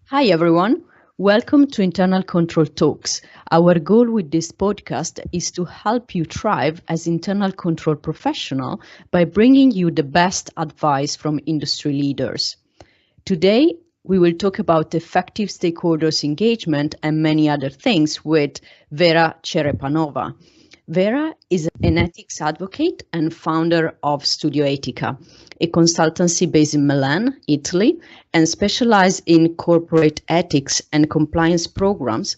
Hi everyone, welcome to Internal Control Talks. Our goal with this podcast is to help you thrive as internal control professional by bringing you the best advice from industry leaders. Today, we will talk about effective stakeholders engagement and many other things with Vera Cherepanova. Vera is an ethics advocate and founder of Studio Etica, a consultancy based in Milan, Italy, and specialized in corporate ethics and compliance programs.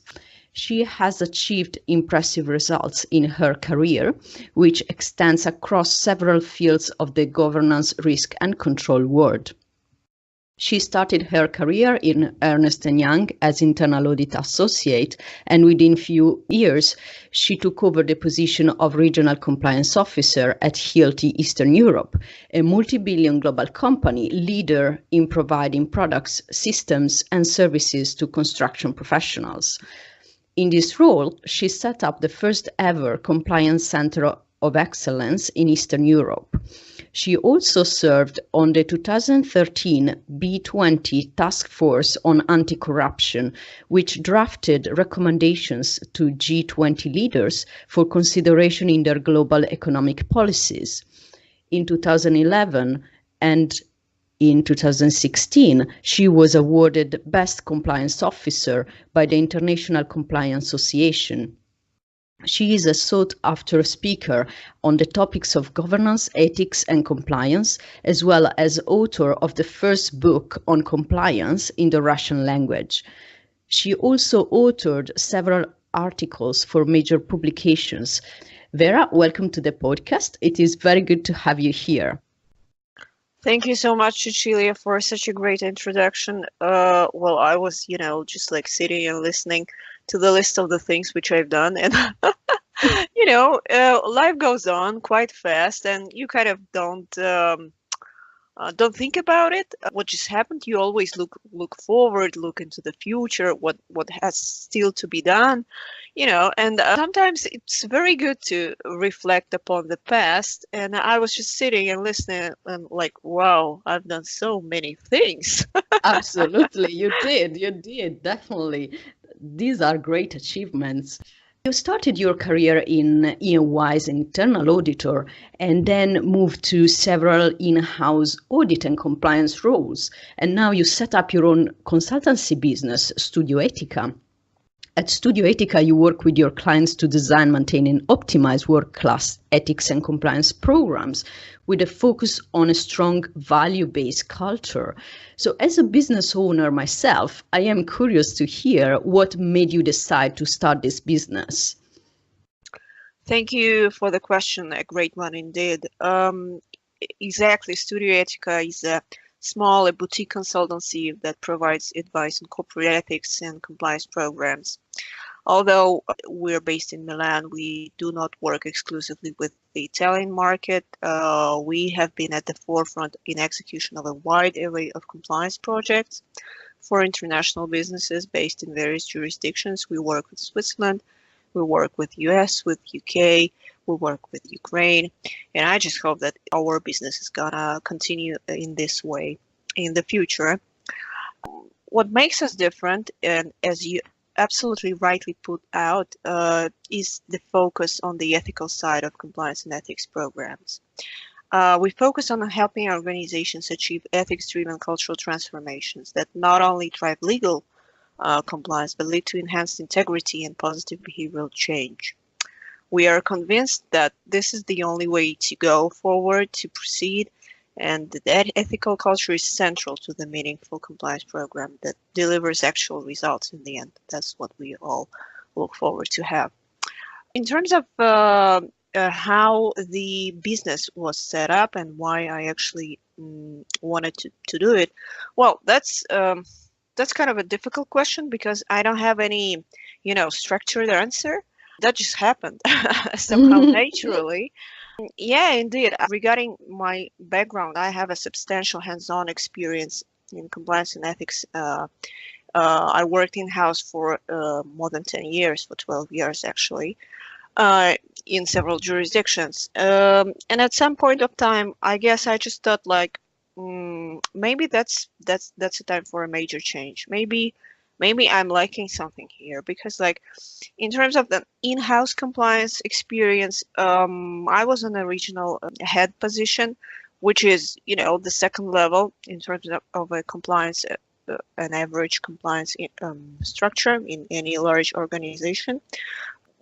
She has achieved impressive results in her career, which extends across several fields of the governance, risk, and control world. She started her career in Ernst & Young as internal audit associate, and within few years, she took over the position of regional compliance officer at Hilti Eastern Europe, a multi-billion global company leader in providing products, systems, and services to construction professionals. In this role, she set up the first ever compliance center of excellence in Eastern Europe. She also served on the 2013 B20 Task Force on Anti-Corruption, which drafted recommendations to G20 leaders for consideration in their global economic policies. In 2011 and in 2016, she was awarded Best Compliance Officer by the International Compliance Association. She is a sought-after speaker on the topics of governance, ethics, and compliance, as well as author of the first book on compliance in the Russian language. She also authored several articles for major publications. Vera, welcome to the podcast. It is very good to have you here. Thank you so much, Cecilia, for such a great introduction. Well, I was, just like sitting and listening to the list of the things which I've done, and life goes on quite fast, and you kind of don't think about it. What just happened? You always look forward, look into the future, what has still to be done, and sometimes it's very good to reflect upon the past. And I was just sitting and listening and like, wow, I've done so many things. Absolutely, you did, definitely. These are great achievements. You started your career in EY as an internal auditor and then moved to several in-house audit and compliance roles. And now you set up your own consultancy business, Studio Etica. At Studio Etica, you work with your clients to design, maintain, and optimize world-class ethics and compliance programs with a focus on a strong value-based culture. So as a business owner myself, I am curious to hear what made you decide to start this business. Thank you for the question. A great one indeed. Exactly. Studio Etica is a small boutique consultancy that provides advice on corporate ethics and compliance programs. Although we're based in Milan, we do not work exclusively with the Italian market. We have been at the forefront in execution of a wide array of compliance projects for international businesses based in various jurisdictions. We work with Switzerland, we work with US, with UK, we work with Ukraine, and I just hope that our business is gonna continue in this way in the future. What makes us different, and as you absolutely rightly put out, is the focus on the ethical side of compliance and ethics programs. We focus on helping organizations achieve ethics-driven cultural transformations that not only drive legal compliance, but lead to enhanced integrity and positive behavioral change. We are convinced that this is the only way to go forward, to proceed, and that ethical culture is central to the meaningful compliance program that delivers actual results in the end. That's what we all look forward to have. In terms of how the business was set up and why I actually wanted to do it, well, that's kind of a difficult question because I don't have any, structured answer. That just happened somehow naturally. Yeah, indeed. Regarding my background, I have a substantial hands-on experience in compliance and ethics. I worked in-house for more than 10 years, for 12 years actually, in several jurisdictions. And at some point of time, I guess I just thought like, maybe that's a time for a major change. Maybe I'm lacking something here because, like, in terms of the in-house compliance experience, I was in a regional head position, which is, the second level in terms of a compliance, an average compliance structure in any large organization.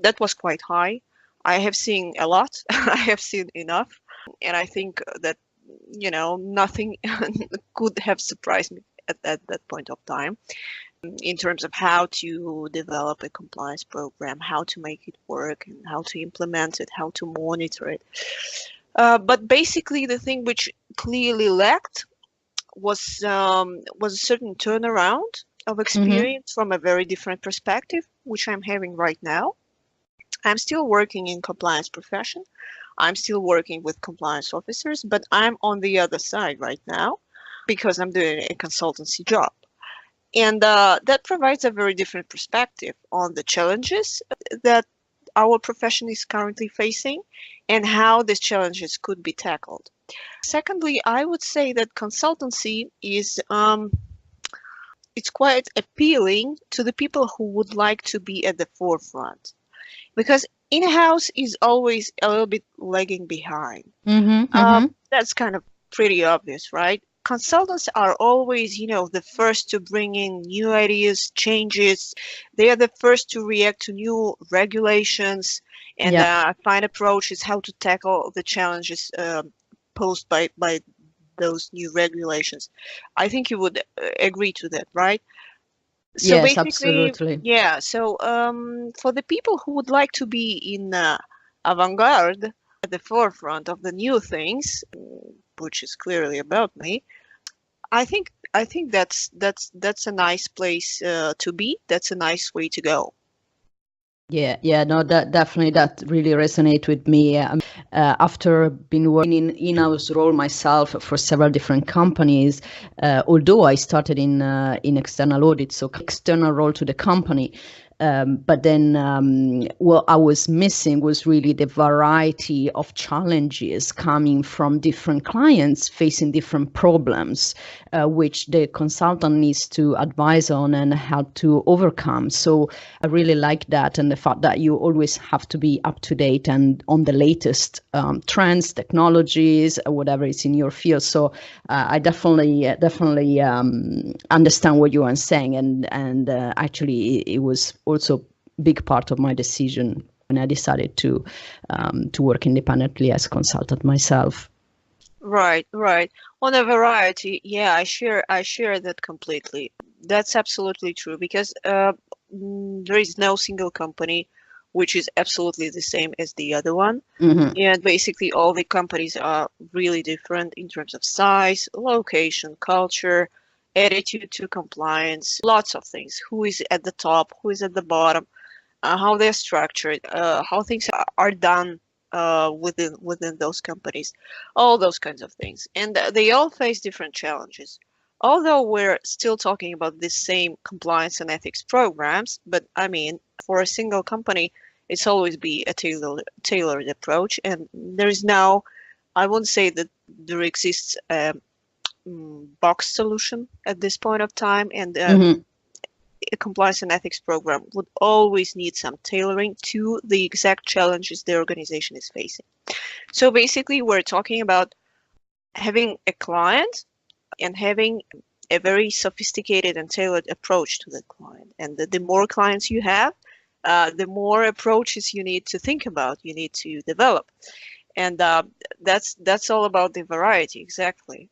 That was quite high. I have seen a lot. I have seen enough, and I think that nothing could have surprised me at that point of time in terms of how to develop a compliance program, how to make it work, and how to implement it, how to monitor it. But basically, the thing which clearly lacked was a certain turnaround of experience from a very different perspective, which I'm having right now. I'm still working in compliance profession. I'm still working with compliance officers, but I'm on the other side right now because I'm doing a consultancy job. And that provides a very different perspective on the challenges that our profession is currently facing and how these challenges could be tackled. Secondly, I would say that consultancy is it's quite appealing to the people who would like to be at the forefront, because in-house is always a little bit lagging behind. That's kind of pretty obvious, right? Consultants are always, the first to bring in new ideas, changes. They are the first to react to new regulations and find approaches how to tackle the challenges posed by those new regulations. I think you would agree to that, right? So yes, basically, absolutely. yeah. So for the people who would like to be in avant-garde, at the forefront of the new things, which is clearly about me, I think that's a nice place to be. That's a nice way to go. Yeah, no, that really resonates with me. After being working in in-house role myself for several different companies, although I started in external audit, so external role to the company. But then what I was missing was really the variety of challenges coming from different clients facing different problems, which the consultant needs to advise on and help to overcome. So I really like that, and the fact that you always have to be up to date and on the latest trends, technologies, whatever is in your field. So I definitely understand what you are saying, and actually it was also a big part of my decision when I decided to work independently as a consultant myself. Right. On a variety, yeah, I share that completely. That's absolutely true, because there is no single company which is absolutely the same as the other one. And basically all the companies are really different in terms of size, location, culture, attitude to compliance, lots of things. Who is at the top, who is at the bottom, how they're structured, how things are done within those companies, all those kinds of things. And they all face different challenges. Although we're still talking about the same compliance and ethics programs, but I mean, for a single company, it's always be a tailored approach. And there is now, I won't say that there exists a box solution at this point of time, and a compliance and ethics program would always need some tailoring to the exact challenges the organization is facing. So basically, we're talking about having a client and having a very sophisticated and tailored approach to the client. And the more clients you have, the more approaches you need to think about, you need to develop. And that's all about the variety, exactly.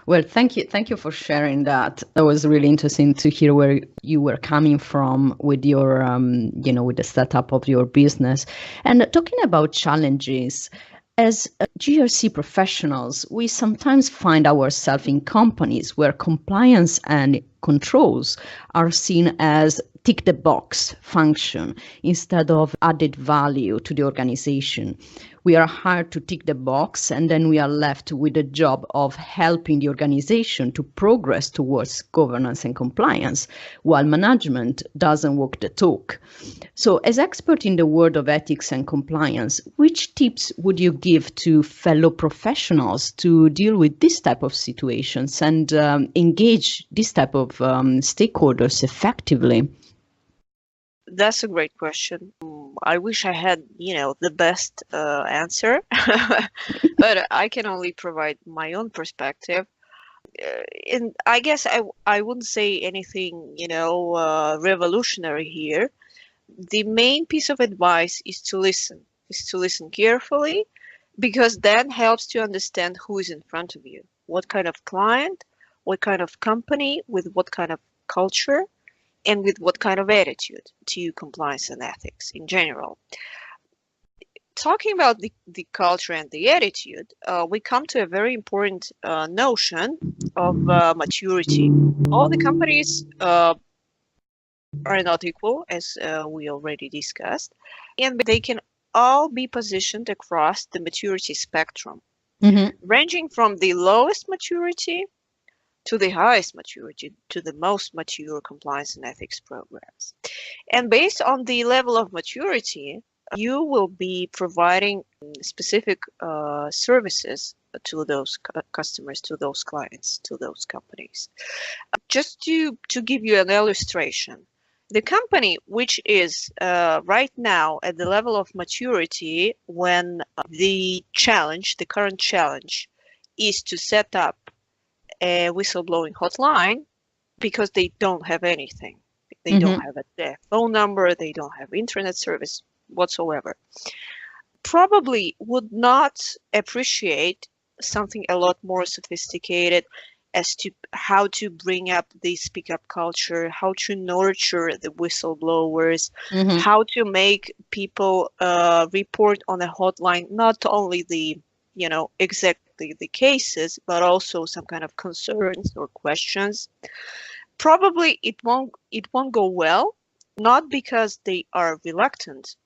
Well, thank you for sharing that. That was really interesting to hear where you were coming from with your, with the setup of your business. And talking about challenges, as GRC professionals, we sometimes find ourselves in companies where compliance and controls are seen as tick the box function instead of added value to the organization. We are hired to tick the box, and then we are left with the job of helping the organization to progress towards governance and compliance, while management doesn't walk the talk. So as expert in the world of ethics and compliance, which tips would you give to fellow professionals to deal with this type of situations and engage this type of stakeholders effectively? That's a great question. I wish I had, the best answer, but I can only provide my own perspective. And I guess I wouldn't say anything, revolutionary here. The main piece of advice is to listen carefully, because that helps to understand who is in front of you, what kind of client, what kind of company, with what kind of culture, and with what kind of attitude to compliance and ethics in general. Talking about the culture and the attitude, we come to a very important notion of maturity. All the companies are not equal, as we already discussed, and they can all be positioned across the maturity spectrum, ranging from the lowest maturity to the highest maturity, to the most mature compliance and ethics programs. And based on the level of maturity, you will be providing specific services to those customers, to those clients, to those companies. Just to give you an illustration, the company which is right now at the level of maturity when the current challenge is to set up a whistleblowing hotline, because they don't have anything. They don't have a phone number, they don't have internet service whatsoever. Probably would not appreciate something a lot more sophisticated as to how to bring up the speak up culture, how to nurture the whistleblowers, how to make people report on a hotline, not only the, exactly the cases, but also some kind of concerns or questions. Probably it won't go well, not because they are reluctant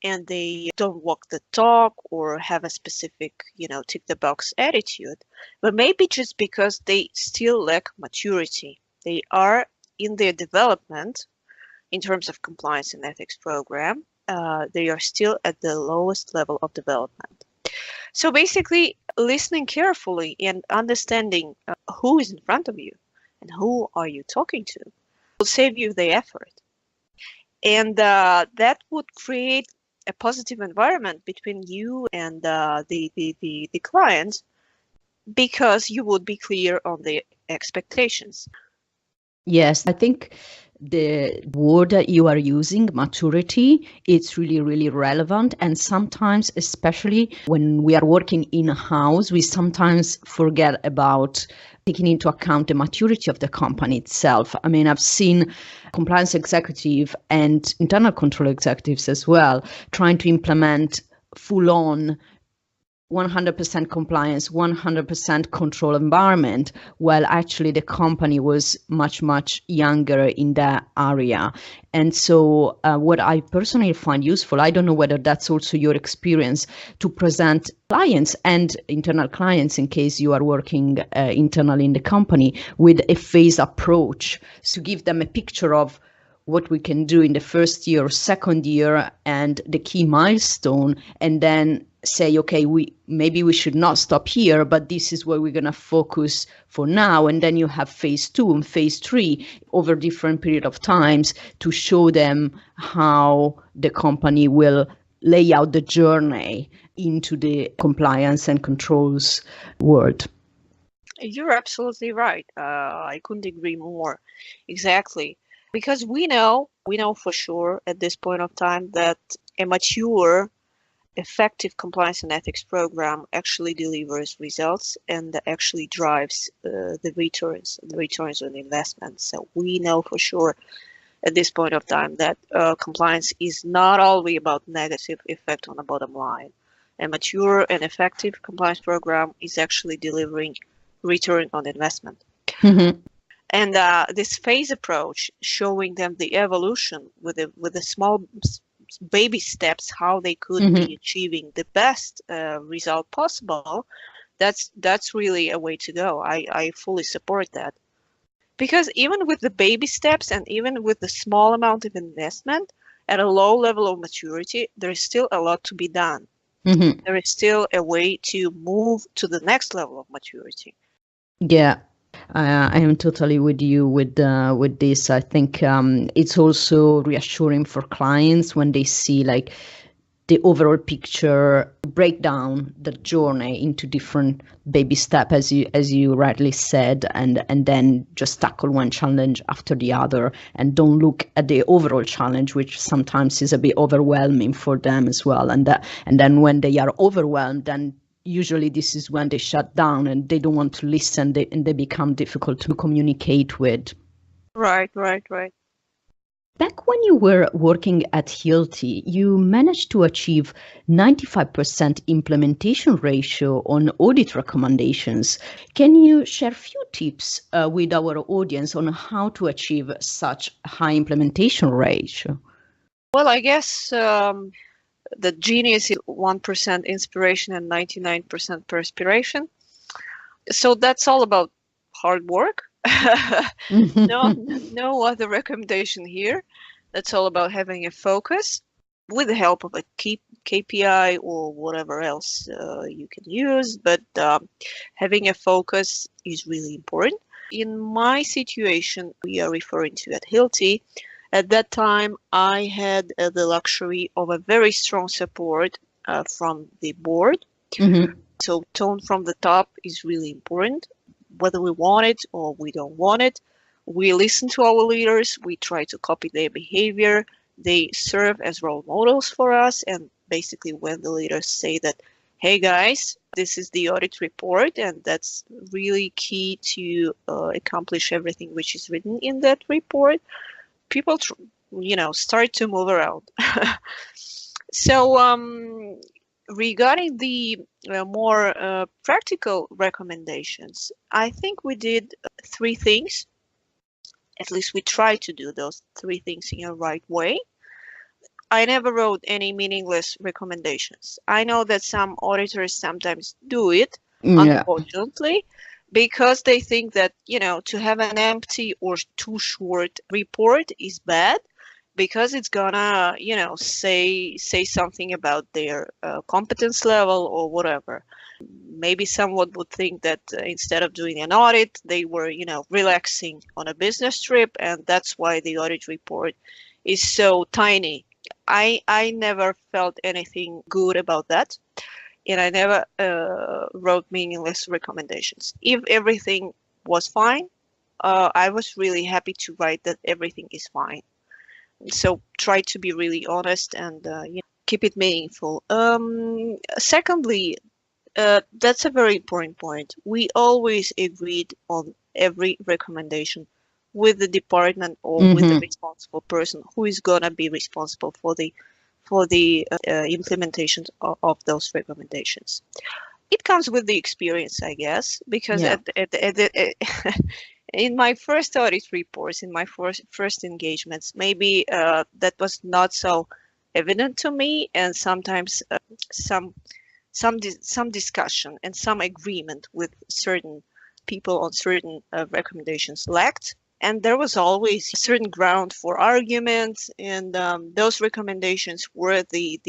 and they don't walk the talk or have a specific, tick the box attitude, but maybe just because they still lack maturity. They are in their development in terms of compliance and ethics program. They are still at the lowest level of development. So basically, listening carefully and understanding who is in front of you and who are you talking to will save you the effort. And that would create a positive environment between you and the client, because you would be clear on the expectations. Yes, I think the word that you are using, maturity, it's really, really relevant. And sometimes, especially when we are working in-house, we sometimes forget about taking into account the maturity of the company itself. I mean, I've seen compliance executive and internal control executives as well trying to implement full-on 100% compliance, 100% control environment, while actually the company was much, much younger in that area. And so what I personally find useful, I don't know whether that's also your experience, to present clients and internal clients, in case you are working internally in the company, with a phased approach, to give them a picture of what we can do in the first year or second year and the key milestone, and then say, okay, maybe we should not stop here, but this is where we're going to focus for now. And then you have phase 2 and phase 3 over different period of times to show them how the company will lay out the journey into the compliance and controls world. You're absolutely right. I couldn't agree more. Exactly. Because we know for sure at this point of time that a mature, effective compliance and ethics program actually delivers results and actually drives the returns on investment. So we know for sure at this point of time that compliance is not always about negative effect on the bottom line. A mature and effective compliance program is actually delivering return on investment. And this phase approach, showing them the evolution with the small baby steps, how they could be achieving the best result possible, that's really a way to go. I fully support that. Because even with the baby steps and even with the small amount of investment at a low level of maturity, there is still a lot to be done. Mm-hmm. There is still a way to move to the next level of maturity. Yeah, I am totally with you with this. I think it's also reassuring for clients when they see like the overall picture, break down the journey into different baby steps, as you rightly said, and then just tackle one challenge after the other, and don't look at the overall challenge, which sometimes is a bit overwhelming for them as well. And then when they are overwhelmed, then usually this is when they shut down and they don't want to listen, and they become difficult to communicate with. Right. Back when you were working at Hilti, you managed to achieve 95% implementation ratio on audit recommendations. Can you share a few tips with our audience on how to achieve such high implementation ratio? Well, I guess the genius is 1% inspiration and 99% perspiration. So that's all about hard work. No other recommendation here. That's all about having a focus with the help of a KPI or whatever else you can use. But having a focus is really important. In my situation, we are referring to at Hilti, at that time, I had the luxury of a very strong support from the board. Mm-hmm. So tone from the top is really important, whether we want it or we don't want it. We listen to our leaders. We try to copy their behavior. They serve as role models for us. And basically, when the leaders say that, hey guys, this is the audit report, and that's really key to accomplish everything which is written in that report, people, start to move around. So regarding the more practical recommendations, I think we did three things. At least we tried to do those three things in a right way. I never wrote any meaningless recommendations. I know that some auditors sometimes do it, Yeah. unfortunately, because they think that, to have an empty or too short report is bad because it's gonna, say something about their competence level or whatever. Maybe someone would think that instead of doing an audit, they were, relaxing on a business trip, and that's why the audit report is so tiny. I never felt anything good about that, and I never wrote meaningless recommendations. If everything was fine, I was really happy to write that everything is fine. So try to be really honest and keep it meaningful. Secondly, that's a very important point. We always agreed on every recommendation with the department or with the responsible person who is gonna be responsible for the implementation of those recommendations. It comes with the experience, I guess, because Yeah. in my first audit reports, in my first engagements, maybe that was not so evident to me, and sometimes some discussion and some agreement with certain people on certain recommendations lacked, and there was always a certain ground for argument, and those recommendations were the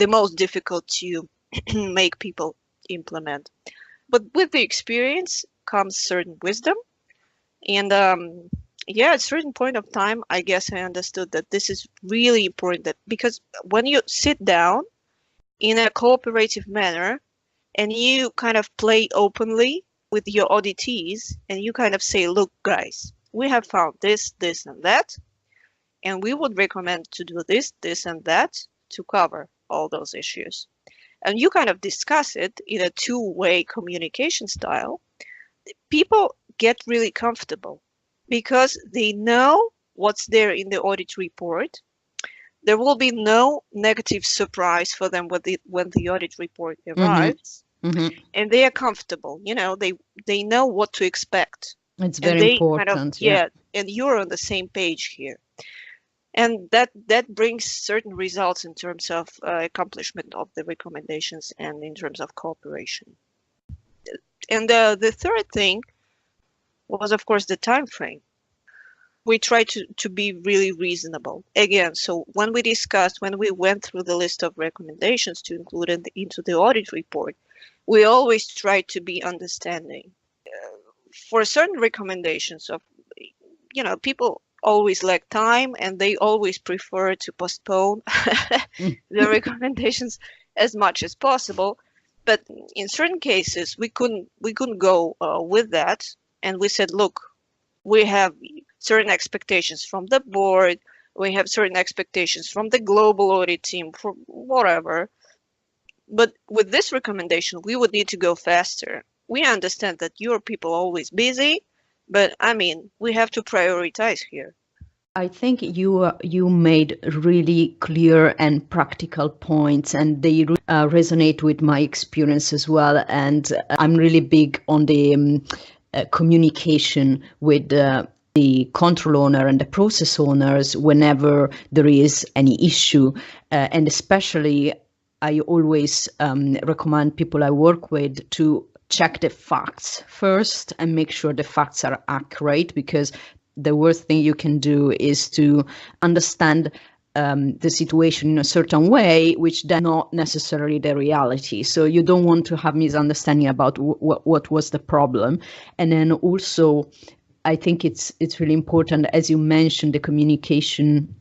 most difficult to make people implement. But with the experience comes certain wisdom, and yeah, at a certain point of time, I guess I understood that this is really important, that because when you sit down in a cooperative manner and you kind of play openly with your auditees and you kind of say, look, guys, we have found this, this, and that, and we would recommend to do this, this, and that to cover all those issues. And you kind of discuss it in a two-way communication style, people get really comfortable because they know what's there in the audit report. There will be no negative surprise for them when the audit report arrives, and they are comfortable. They know what to expect, It's and very they kind of important. Yeah. and you're on the same page here, and that brings certain results in terms of accomplishment of the recommendations and in terms of cooperation. And the third thing was, of course, the time frame. we try to be really reasonable. Again, so when we went through the list of recommendations to include into the audit report, we always try to be understanding. For certain recommendations of, people always lack time and they always prefer to postpone the recommendations as much as possible. But in certain cases, we couldn't go with that, and we said, look, we have certain expectations from the board, we have certain expectations from the global audit team, for whatever. But with this recommendation, we would need to go faster. We understand that your people are always busy, but I mean, we have to prioritize here. I think you made really clear and practical points, and they resonate with my experience as well. And I'm really big on the communication with the control owner and the process owners whenever there is any issue, and especially I always recommend people I work with to check the facts first and make sure the facts are accurate, because the worst thing you can do is to understand the situation in a certain way, which then not necessarily the reality. So you don't want to have misunderstanding about what was the problem. And then also, I think it's really important, as you mentioned, the communication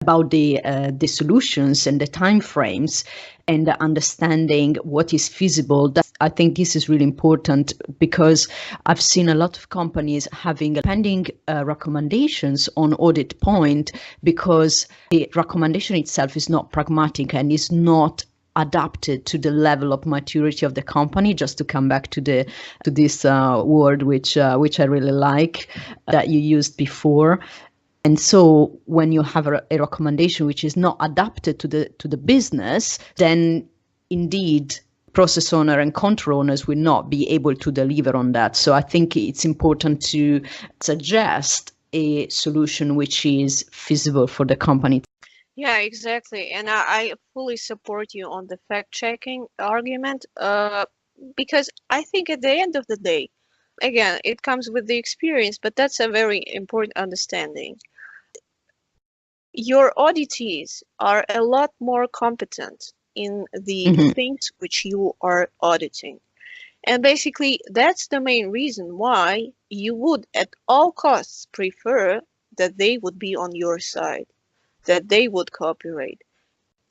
about the solutions and the time frames and the understanding what is feasible. I think this is really important, because I've seen a lot of companies having pending recommendations on audit point because the recommendation itself is not pragmatic and is not adapted to the level of maturity of the company. Just to come back to this word, which I really like, that you used before. And so when you have a recommendation which is not adapted to the business, then indeed process owner and control owners will not be able to deliver on that. So I think it's important to suggest a solution which is feasible for the company. Yeah, exactly. And I fully support you on the fact-checking argument, because I think at the end of the day, again, it comes with the experience, but that's a very important understanding. Your auditees are a lot more competent in the things which you are auditing. And basically, that's the main reason why you would at all costs prefer that they would be on your side, that they would cooperate.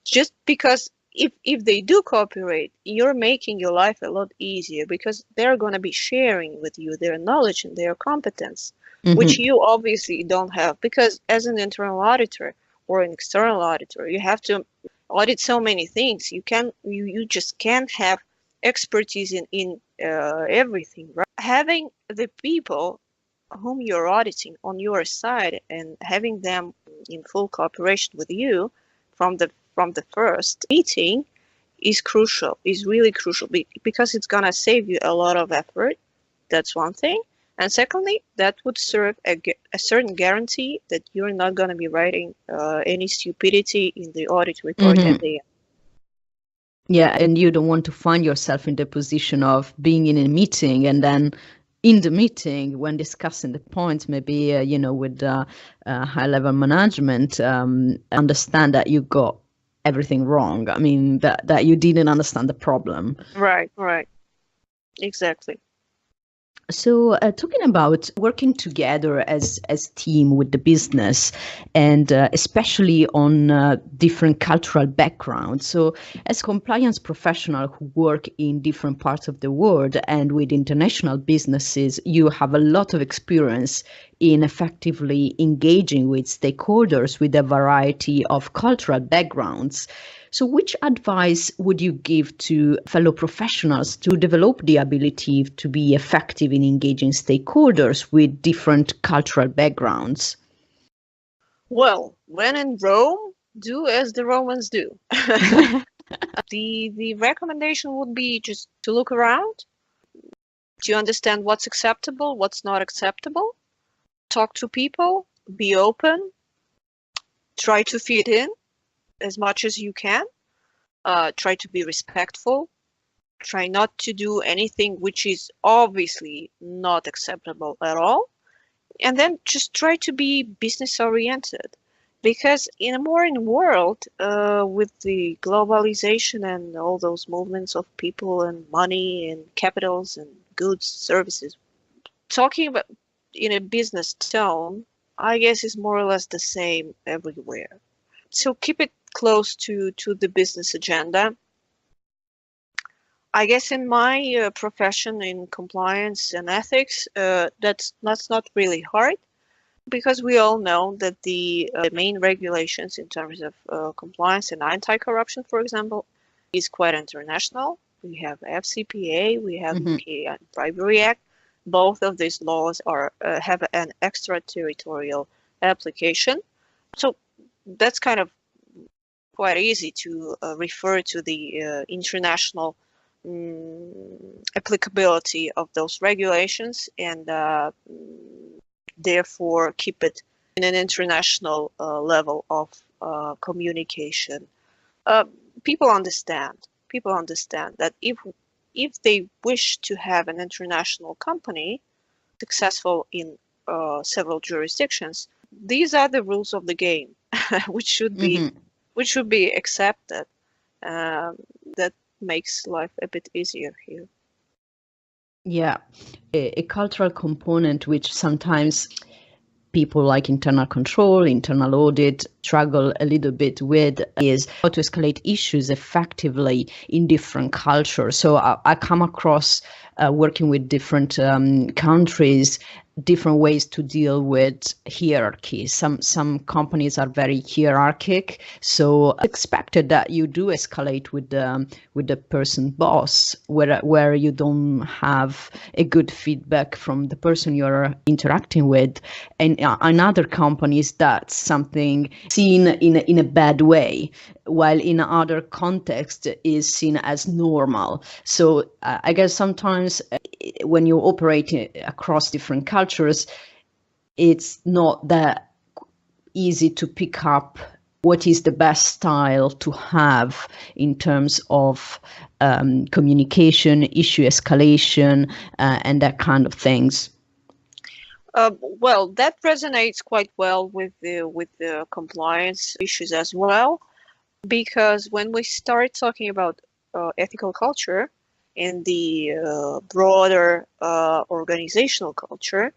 Just because if they do cooperate, you're making your life a lot easier, because they're going to be sharing with you their knowledge and their competence, which you obviously don't have, because as an internal auditor or an external auditor, you have to audit so many things. You just can't have expertise in everything, right? Having the people whom you're auditing on your side and having them in full cooperation with you from the first meeting is crucial, is really crucial, because it's going to save you a lot of effort. That's one thing. And secondly, that would serve a certain guarantee that you're not going to be writing any stupidity in the audit report at the end. Yeah, and you don't want to find yourself in the position of being in a meeting and then in the meeting when discussing the points, maybe, with high-level management, understand that you got everything wrong. I mean, that you didn't understand the problem. Right. Exactly. So talking about working together as team with the business, and especially on different cultural backgrounds. So as compliance professional who work in different parts of the world and with international businesses, you have a lot of experience in effectively engaging with stakeholders with a variety of cultural backgrounds. So which advice would you give to fellow professionals to develop the ability to be effective in engaging stakeholders with different cultural backgrounds? Well, when in Rome, do as the Romans do. The recommendation would be just to look around, to understand what's acceptable, what's not acceptable, talk to people, be open, try to fit in as much as you can, try to be respectful, try not to do anything which is obviously not acceptable at all. And then just try to be business oriented. Because in a modern world, with the globalization and all those movements of people and money and capitals and goods, services, talking about in a business tone, I guess is more or less the same everywhere. So keep it close to the business agenda. I guess in my profession in compliance and ethics, that's not really hard because we all know that the main regulations in terms of compliance and anti-corruption, for example, is quite international. We have FCPA, we have Mhm. UK Bribery Act. Both of these laws are have an extraterritorial application. So that's kind of quite easy to refer to the international applicability of those regulations and therefore keep it in an international level of communication. Uh, people understand. People understand that if they wish to have an international company successful in several jurisdictions, these are the rules of the game, which should be Mhm. accepted. Um, that makes life a bit easier here. Yeah, a cultural component which sometimes people like internal control, internal audit struggle a little bit with is how to escalate issues effectively in different cultures. So I come across working with different countries, different ways to deal with hierarchy. Some companies are very hierarchic, so it's expected that you do escalate with the person boss, where you don't have a good feedback from the person you're interacting with, and in other companies that's something seen in a bad way, while in other context is seen as normal. So I guess sometimes when you operate across different cultures, it's not that easy to pick up what is the best style to have in terms of communication, issue escalation, and that kind of things. Well, that resonates quite well with the compliance issues as well, because when we start talking about ethical culture and the broader organizational culture,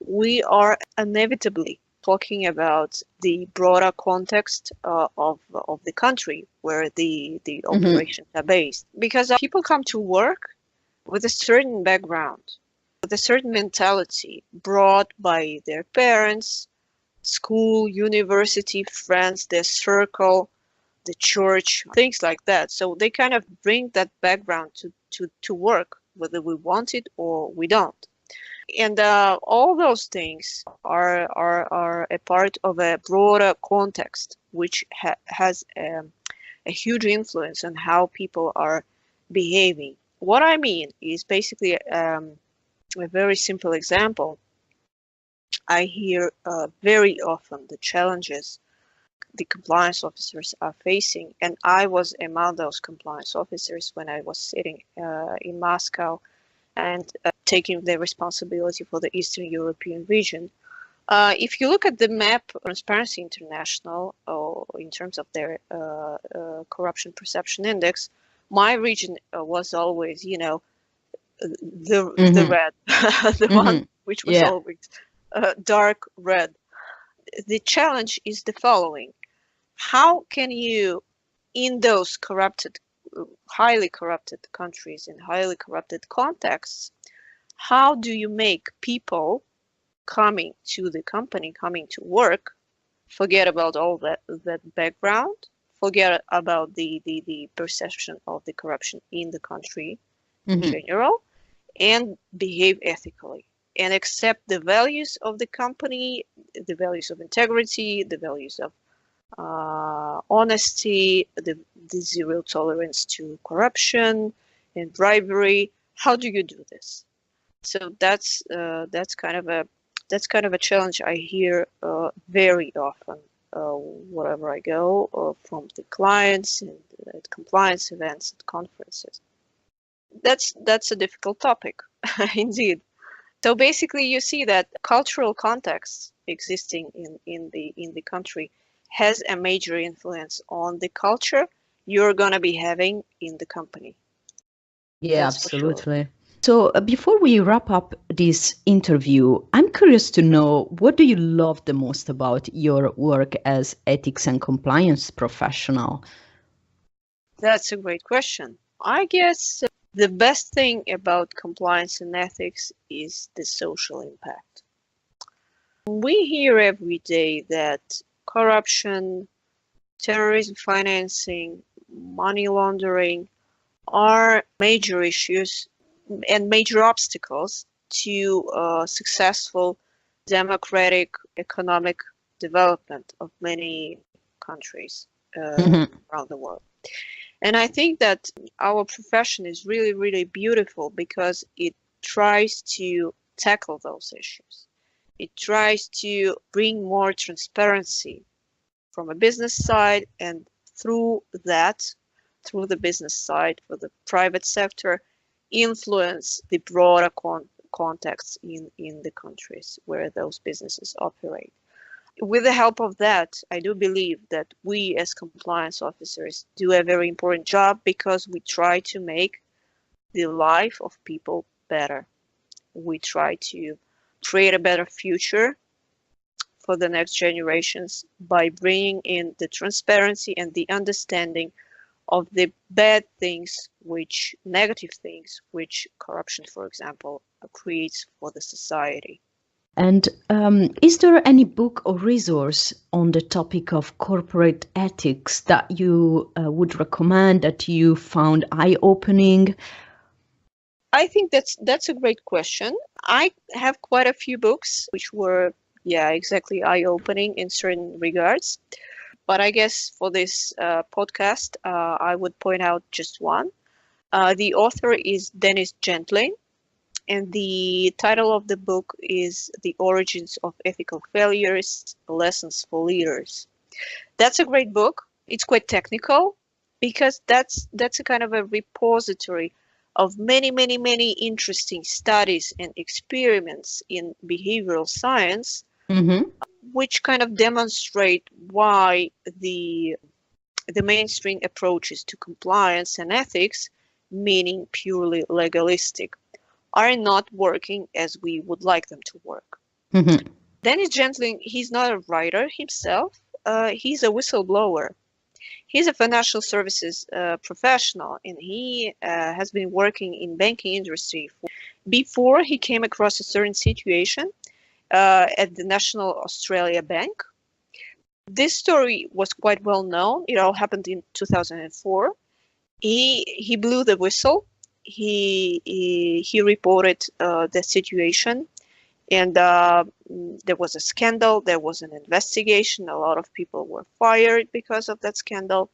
we are inevitably talking about the broader context of the country where the Mm-hmm. operations are based. Because people come to work with a certain background, with a certain mentality brought by their parents, school, university, friends, their circle, the church, things like that. So they kind of bring that background to work, whether we want it or we don't. And all those things are a part of a broader context, which has a huge influence on how people are behaving. What I mean is basically a very simple example. I hear very often the challenges the compliance officers are facing, and I was among those compliance officers when I was sitting in Moscow and taking the responsibility for the Eastern European region. If you look at the map of Transparency International, in terms of their corruption perception index, my region was always, the Mm-hmm. red, the one Mm-hmm. which was Yeah. always dark red. The challenge is the following: how can you, in those corrupted, highly corrupted countries, in highly corrupted contexts, how do you make people coming to the company, coming to work, forget about all that background, forget about the perception of the corruption in the country in Mm-hmm. general, and behave ethically and accept the values of the company, the values of integrity, the values of honesty, the zero tolerance to corruption and bribery. How do you do this? So that's kind of a challenge I hear very often wherever I go, from the clients and at compliance events and conferences. That's a difficult topic, indeed. So basically, you see that cultural context existing in the country has a major influence on the culture you're going to be having in the company. Yeah, That's for sure. absolutely. So before we wrap up this interview, I'm curious to know, what do you love the most about your work as ethics and compliance professional? That's a great question. I guess the best thing about compliance and ethics is the social impact. We hear every day that corruption, terrorism financing, money laundering are major issues and major obstacles to successful democratic economic development of many countries Mhm. around the world. And I think that our profession is really, really beautiful because it tries to tackle those issues. It tries to bring more transparency from a business side, and through that, through the business side for the private sector, influence the broader context in the countries where those businesses operate. With the help of that, I do believe that we as compliance officers do a very important job because we try to make the life of people better. We try to create a better future for the next generations by bringing in the transparency and the understanding of the bad things, which negative things, which corruption, for example, creates for the society. And is there any book or resource on the topic of corporate ethics that you would recommend, that you found eye-opening? I think that's a great question. I have quite a few books which were, yeah, exactly eye-opening in certain regards. But I guess for this podcast, I would point out just one. The author is Dennis Gentlin, and the title of the book is The Origins of Ethical Failures, Lessons for Leaders. That's a great book. It's quite technical because that's a kind of a repository of many, many, many interesting studies and experiments in behavioral science, Mm-hmm. which kind of demonstrate why the mainstream approaches to compliance and ethics, meaning purely legalistic, are not working as we would like them to work. Mm-hmm. Dennis Gentlin, he's not a writer himself. He's a whistleblower. He's a financial services professional, and he has been working in banking industry before he came across a certain situation at the National Australia Bank. This story was quite well known. It all happened in 2004. He blew the whistle. He reported the situation, and there was a scandal. There was an investigation. A lot of people were fired because of that scandal.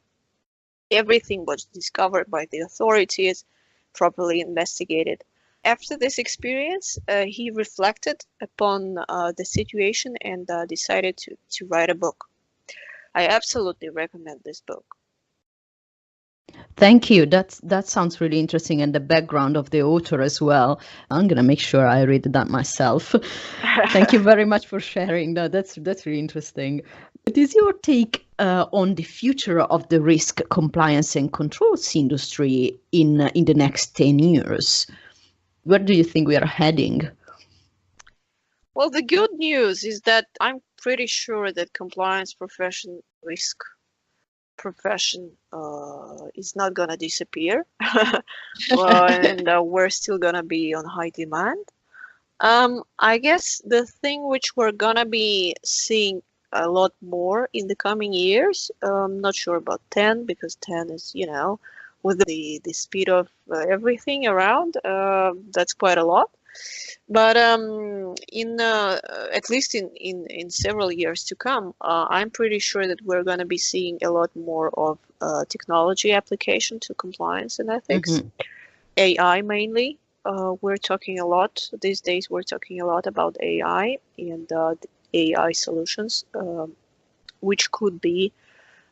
Everything was discovered by the authorities, properly investigated. After this experience, he reflected upon the situation and decided to write a book. I absolutely recommend this book. Thank you. That sounds really interesting, and the background of the author as well. I'm gonna make sure I read that myself. Thank you very much for sharing that. That's really interesting. What is your take on the future of the risk compliance and controls industry in the next 10 years? Where do you think we are heading? Well, the good news is that I'm pretty sure that compliance profession, risk profession, is not gonna disappear. And we're still gonna be on high demand. I guess the thing which we're gonna be seeing a lot more in the coming years, not sure about 10 because 10 is, with the speed of everything around, that's quite a lot. But in at least in several years to come, I'm pretty sure that we're going to be seeing a lot more of technology application to compliance and ethics. Mhm. AI mainly. We're talking a lot these days. We're talking a lot about AI and AI solutions, which could be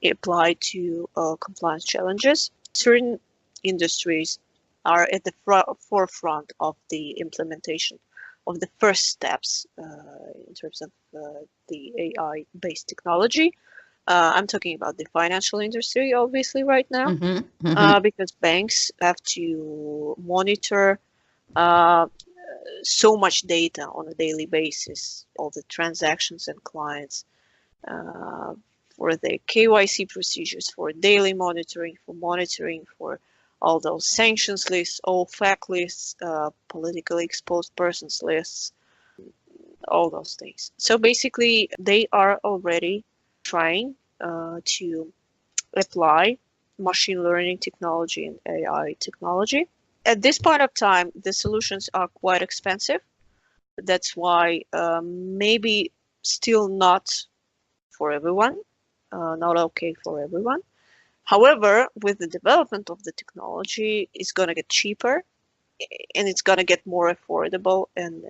applied to compliance challenges. Certain industries are at the forefront of the implementation the first steps in terms of the AI-based technology. I'm talking about the financial industry, obviously, right now, because banks have to monitor so much data on a daily basis, all the transactions and clients, for the KYC procedures, for daily monitoring, for all those sanctions lists, all FAQ lists, politically exposed persons lists, all those things. So basically, they are already trying to apply machine learning technology and AI technology. At this point of time, the solutions are quite expensive. That's why maybe still not for everyone, not okay for everyone. However, with the development of the technology, it's going to get cheaper and it's going to get more affordable, and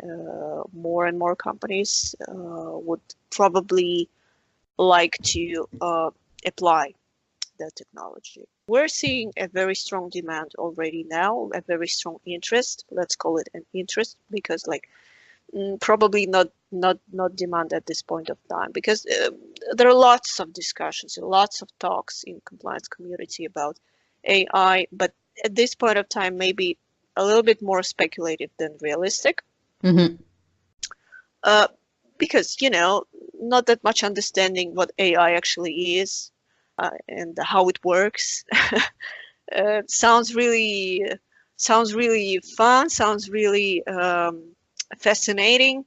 more companies would probably like to apply that technology. We're seeing a very strong demand already now, a very strong interest. Let's call it an interest, because probably not demand at this point of time, because there are lots of discussions and lots of talks in compliance community about AI, but at this point of time maybe a little bit more speculative than realistic. Because not that much understanding what AI actually is and how it works. Sounds really fun, sounds really fascinating.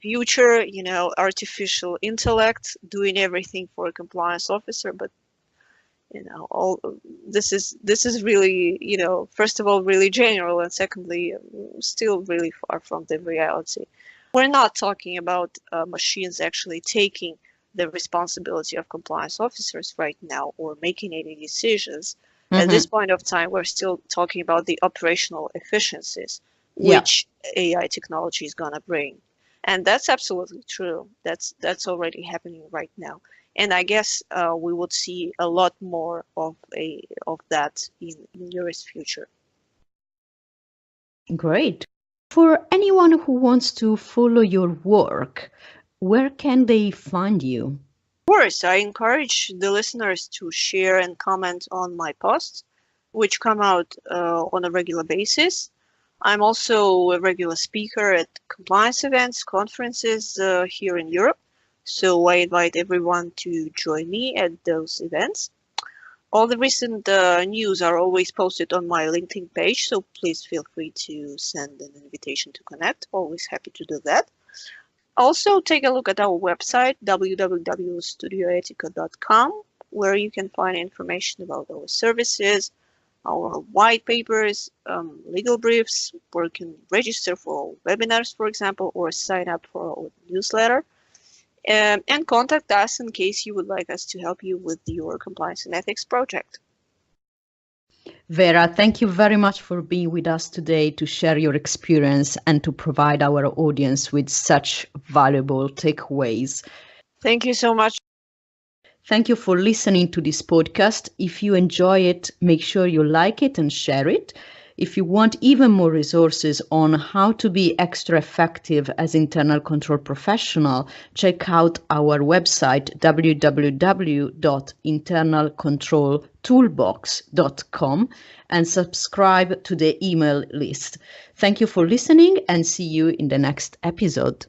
Future, artificial intellect doing everything for a compliance officer, but all this is really, first of all, really general, and secondly, still really far from the reality. We're not talking about machines actually taking the responsibility of compliance officers right now or making any decisions. At this point of time, we're still talking about the operational efficiencies which AI technology is going to bring. And that's absolutely true. That's already happening right now. And I guess we would see a lot more of that in the nearest future. Great. For anyone who wants to follow your work, where can they find you? Of course, I encourage the listeners to share and comment on my posts, which come out on a regular basis. I'm also a regular speaker at compliance events, conferences here in Europe. So I invite everyone to join me at those events. All the recent news are always posted on my LinkedIn page, so please feel free to send an invitation to connect. Always happy to do that. Also, take a look at our website, www.studioetica.com, where you can find information about our services, our white papers, legal briefs, where you can register for webinars, for example, or sign up for our newsletter. And contact us in case you would like us to help you with your compliance and ethics project. Vera, thank you very much for being with us today to share your experience and to provide our audience with such valuable takeaways. Thank you so much. Thank you for listening to this podcast. If you enjoy it, make sure you like it and share it. If you want even more resources on how to be extra effective as internal control professional, check out our website, www.internalcontroltoolbox.com, and subscribe to the email list. Thank you for listening, and see you in the next episode.